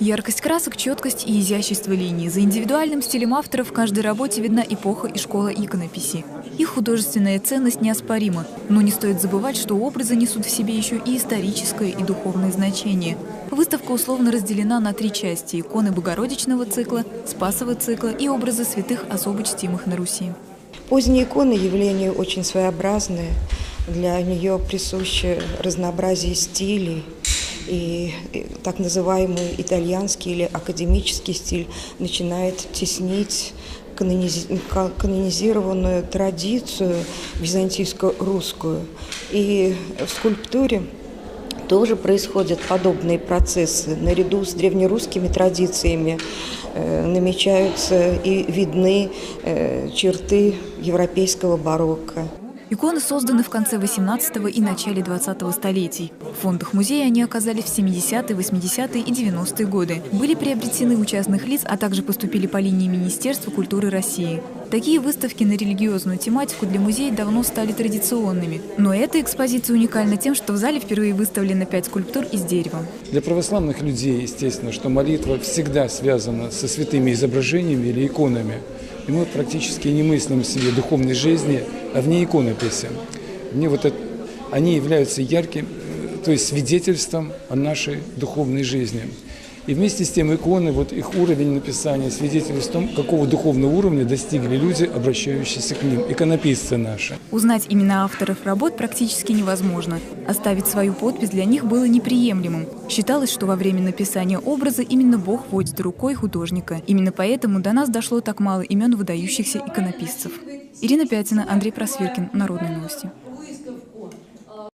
Яркость красок, четкость и изящество линий. За индивидуальным стилем авторов в каждой работе видна эпоха и школа иконописи. Их художественная ценность неоспорима, но не стоит забывать, что образы несут в себе еще и историческое и духовное значение. Выставка условно разделена на 3 части – иконы Богородичного цикла, Спасового цикла и образы святых, особо чтимых на Руси. Поздние иконы – явление очень своеобразное. Для нее присуще разнообразие стилей. И так называемый итальянский или академический стиль начинает теснить канонизированную традицию византийско-русскую. И в скульптуре тоже происходят подобные процессы. Наряду с древнерусскими традициями намечаются и видны черты европейского барокко. Иконы созданы в конце 18-го и начале 20-го столетий. В фондах музея они оказались в 70-е, 80-е и 90-е годы. Были приобретены у частных лиц, а также поступили по линии Министерства культуры России. Такие выставки на религиозную тематику для музея давно стали традиционными. Но эта экспозиция уникальна тем, что в зале впервые выставлено 5 скульптур из дерева. Для православных людей, естественно, что молитва всегда связана со святыми изображениями или иконами. И мы практически не мыслим себе духовной жизни, а вне иконописи. Они являются ярким, то есть свидетельством о нашей духовной жизни. И вместе с тем иконы, их уровень написания свидетельствует о том, какого духовного уровня достигли люди, обращающиеся к ним, иконописцы наши. Узнать имена авторов работ практически невозможно. Оставить свою подпись для них было неприемлемым. Считалось, что во время написания образа именно Бог водит рукой художника. Именно поэтому до нас дошло так мало имен выдающихся иконописцев. Ирина Пятина, Андрей Просвиркин. Народные новости.